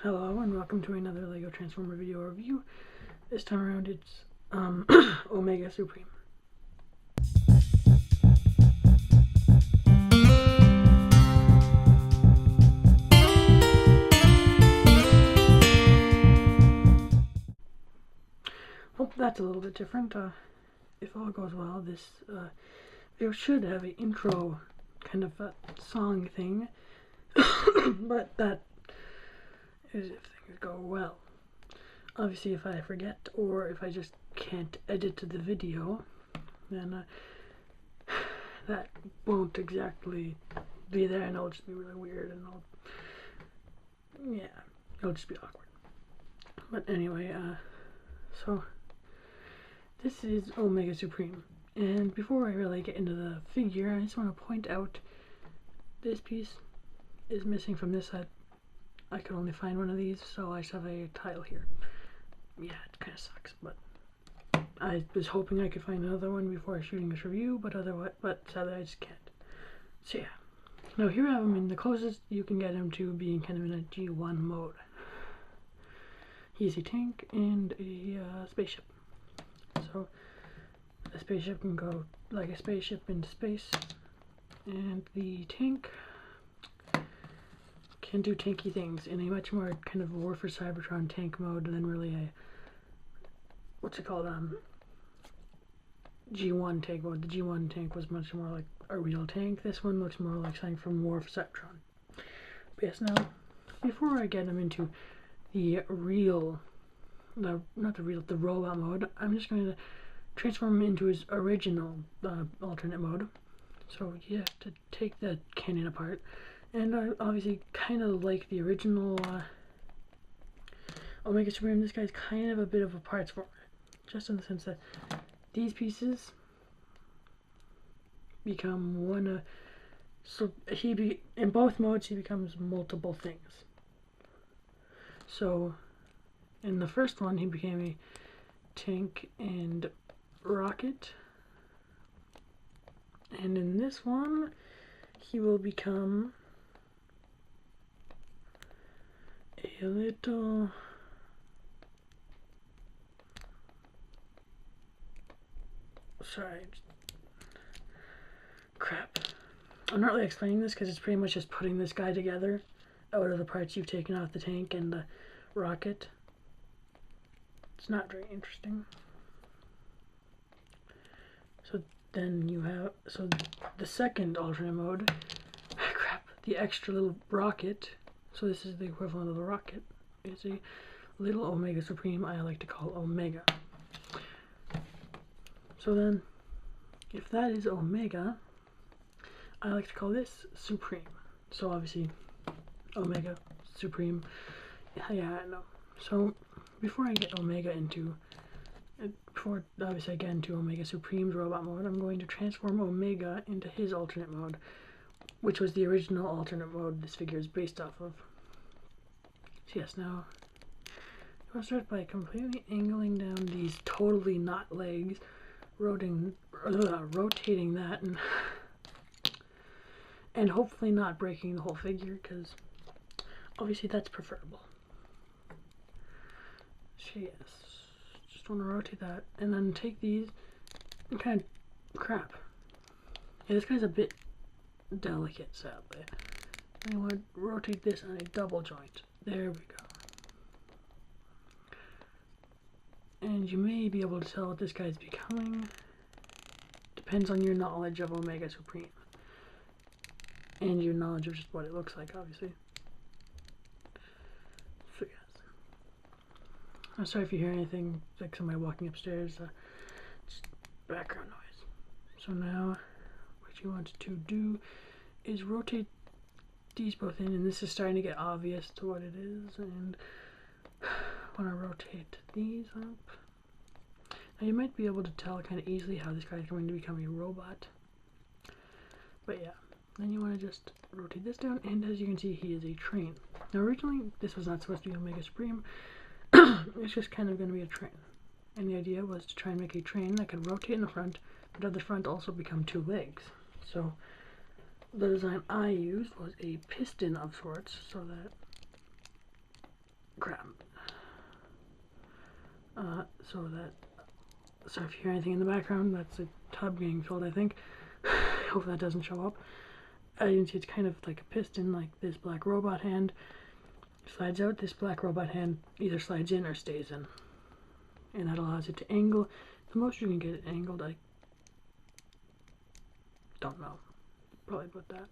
Hello and welcome to another LEGO Transformer video review. This time around it's Omega Supreme. Hope that's a little bit different. If all goes well, this video should have an intro kind of a song thing, but that is if things go well. Obviously, if I forget or if I just can't edit the video, then that won't exactly be there, and it'll just be really weird, and it'll just be awkward. But anyway, so this is Omega Supreme, and before I really get into the figure, I just want to point out this piece is missing from this side. I could only find one of these, so I just have a tile here. Yeah, it kind of sucks, but I was hoping I could find another one before shooting this review, but sadly I just can't. So yeah, now here I have him in the closest you can get him to being kind of in a G1 mode. He's a tank and a spaceship. So a spaceship can go like a spaceship into space, and the tank can do tanky things in a much more kind of War for Cybertron tank mode than really a G1 tank mode. The G1 tank was much more like a real tank. This one looks more like something from War for Cybertron. But yes, now before I get him into the robot mode, I'm just going to transform him into his original alternate mode. So you have to take the cannon apart, and I obviously kind of like the original Omega Supreme. This guy's kind of a bit of a parts former, just in the sense that these pieces become one. In both modes he becomes multiple things. So in the first one he became a tank and rocket, and in this one he will become a little crap. I'm not really explaining this because it's pretty much just putting this guy together out of the parts you've taken off the tank and the rocket. It's not very interesting. So then you have, the second alternate mode, the extra little rocket, so this is the equivalent of the rocket, is a little Omega Supreme I like to call Omega. So then, if that is Omega, I like to call this Supreme. So obviously, Omega, Supreme, yeah, I know. So before I get Omega into, obviously I get into Omega Supreme's robot mode, I'm going to transform Omega into his alternate mode, which was the original alternate mode this figure is based off of. So yes, now I'm going to start by completely angling down these totally not legs, rotating that, and hopefully not breaking the whole figure, because obviously that's preferable. So yes, just want to rotate that, and then take these and kind of crap. Yeah, this guy's a bit delicate, sadly. I want to rotate this on a double joint. There we go. And you may be able to tell what this guy's becoming. Depends on your knowledge of Omega Supreme. And your knowledge of just what it looks like, obviously. So yes. I'm sorry if you hear anything, like somebody walking upstairs. Just background noise. So now, what you want to do is rotate these both in, and this is starting to get obvious to what it is, and I want to rotate these up. Now you might be able to tell kind of easily how this guy is going to become a robot, but yeah, then you want to just rotate this down, and as you can see, he is a train. Now originally this was not supposed to be Omega Supreme. It's just kind of going to be a train, and the idea was to try and make a train that could rotate in the front, but at the front also become two legs. So the design I used was a piston of sorts, so that crap. Sorry if you hear anything in the background, that's a tub getting filled, I think. Hope that doesn't show up. You can see it's kind of like a piston, like this black robot hand slides out. This black robot hand either slides in or stays in, and that allows it to angle. The most you can get it angled, I don't know, probably about that.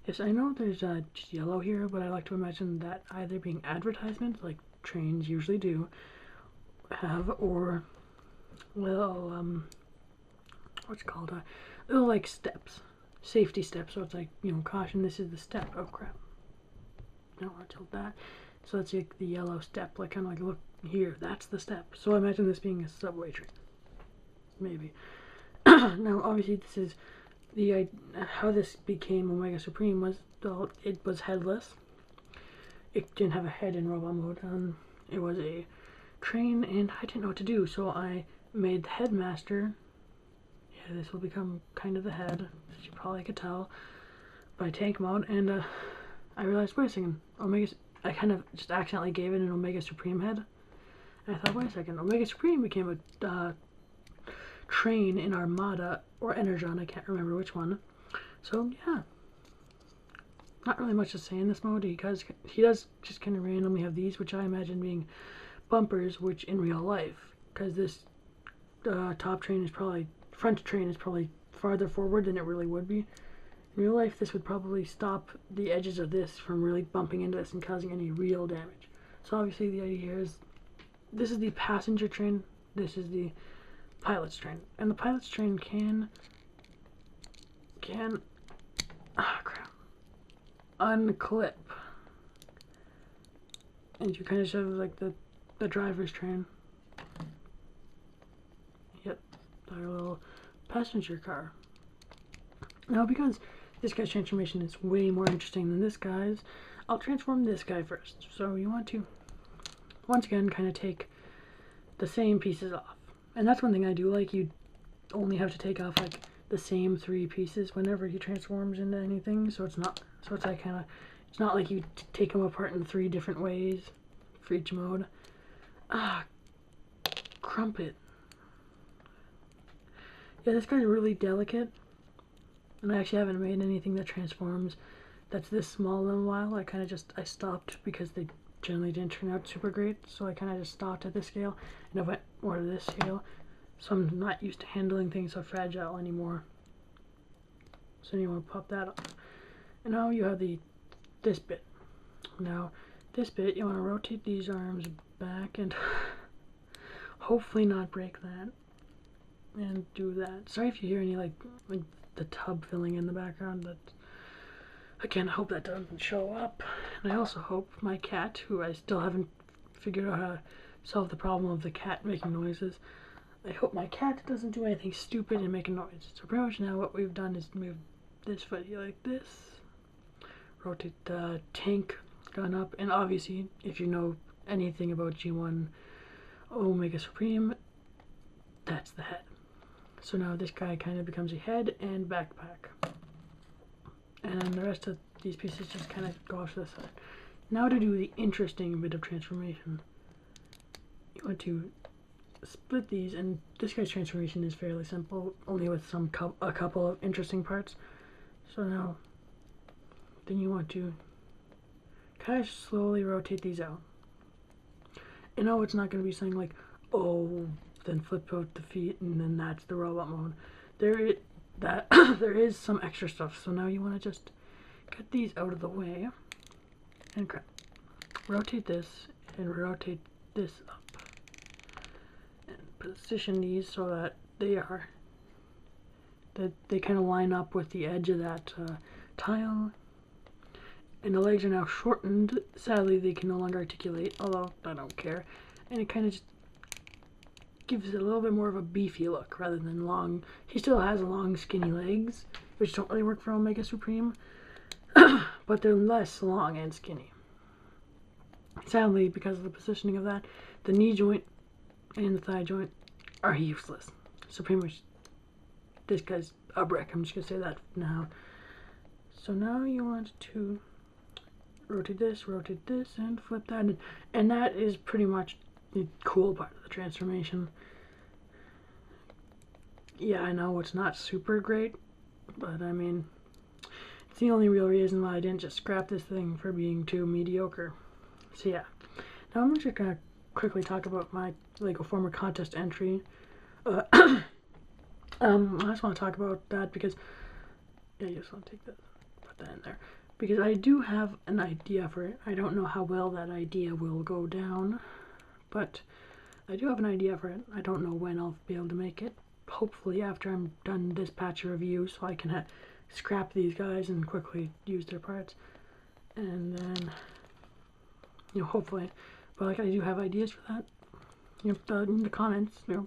Yes, I know there's just yellow here, but I like to imagine that either being advertisements, like trains usually do have, or little what's it called, little like steps, safety steps. So it's like, you know, caution, this is the step. Oh crap! No, I tilt that. So that's like the yellow step, like kind of like, look here, that's the step. So I imagine this being a subway train, maybe. Now, obviously, this is how this became Omega Supreme was, well, it was headless. It didn't have a head in robot mode. It was a train, and I didn't know what to do, so I made the headmaster. Yeah, this will become kind of the head, as you probably could tell by tank mode. And I realized, wait a second, I kind of just accidentally gave it an Omega Supreme head. And I thought, wait a second, Omega Supreme became a train in Armada or Energon, I can't remember which one. So yeah, not really much to say in this mode, because he does just kind of randomly have these, which I imagine being bumpers, which in real life, because this front train is probably farther forward than it really would be. In real life, this would probably stop the edges of this from really bumping into this and causing any real damage. So obviously the idea here is, this is the passenger train, this is the pilot's train, and the pilot's train can unclip, and you kind of show like the driver's train. Yep, our little passenger car. Now, because this guy's transformation is way more interesting than this guy's, I'll transform this guy first. So you want to, once again, kind of take the same pieces off. And that's one thing I do like. You only have to take off like the same 3 pieces whenever he transforms into anything. So it's not like you take him apart in 3 different ways for each mode. Crumpet. Yeah, this guy's really delicate. And I actually haven't made anything that transforms that's this small in a while. I stopped because they generally didn't turn out super great, so I kind of just stopped at this scale, and I went more to this scale, so I'm not used to handling things so fragile anymore. So you want to pop that up, and now you have this bit. Now this bit, you want to rotate these arms back and hopefully not break that, and do that. Sorry if you hear any like the tub filling in the background, but again, I hope that doesn't show up. And I also hope my cat, who I still haven't figured out how to solve the problem of the cat making noises, I hope my cat doesn't do anything stupid and make a noise. So pretty much now what we've done is move this foot here like this, rotate the tank gun up, and obviously if you know anything about G1 Omega Supreme, that's the head. So now this guy kind of becomes a head and backpack. And then the rest of these pieces just kind of go off to the side. Now to do the interesting bit of transformation, you want to split these, and this guy's transformation is fairly simple, only with a couple of interesting parts. So now, then you want to kind of slowly rotate these out. And no, it's not going to be something like, oh, then flip out the feet, and then that's the robot mode. There is some extra stuff. So now you want to just get these out of the way and rotate this and rotate this up and position these so that they kind of line up with the edge of that tile. And the legs are now shortened. Sadly, they can no longer articulate, although I don't care. And it kind of just gives it a little bit more of a beefy look rather than long. He still has long, skinny legs, which don't really work for Omega Supreme, but they're less long and skinny. Sadly, because of the positioning of that, the knee joint and the thigh joint are useless. So pretty much, this guy's a brick. I'm just going to say that now. So now you want to rotate this, and flip that. And that is pretty much the cool part of the transformation. Yeah, I know it's not super great, but I mean, it's the only real reason why I didn't just scrap this thing for being too mediocre. So yeah, now I'm just gonna quickly talk about my Lego Former contest entry. I just want to talk about that because, yeah, you just want to take that, put that in there, because I do have an idea for it. I don't know how well that idea will go down, but I do have an idea for it. I don't know when I'll be able to make it. Hopefully after I'm done this patch of reviews, so I can scrap these guys and quickly use their parts, and then, you know, hopefully. But like, I do have ideas for that. You know, in the comments, you know,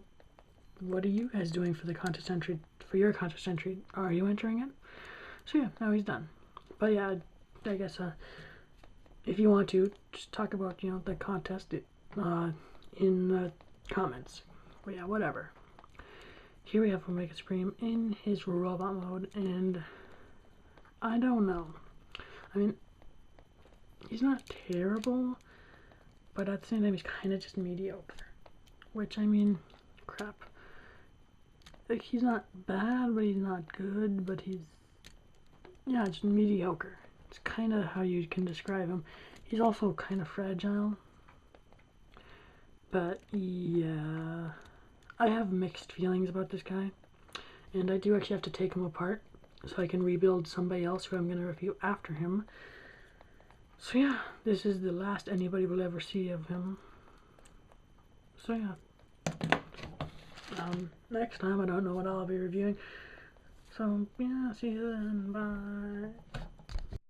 what are you guys doing for the contest entry? For your contest entry, are you entering it? So yeah, now he's done. But yeah, I guess if you want to, just talk about, you know, the contest in the comments. But yeah, whatever. Here we have Omega Supreme in his robot mode, and I don't know. I mean, he's not terrible, but at the same time, he's kind of just mediocre. Which, I mean, crap. Like, he's not bad, but he's not good, but he's, yeah, just mediocre. It's kind of how you can describe him. He's also kind of fragile. But, yeah, I have mixed feelings about this guy. And I do actually have to take him apart so I can rebuild somebody else who I'm going to review after him. So yeah, this is the last anybody will ever see of him. So yeah. Next time I don't know what I'll be reviewing. So yeah, see you then. Bye.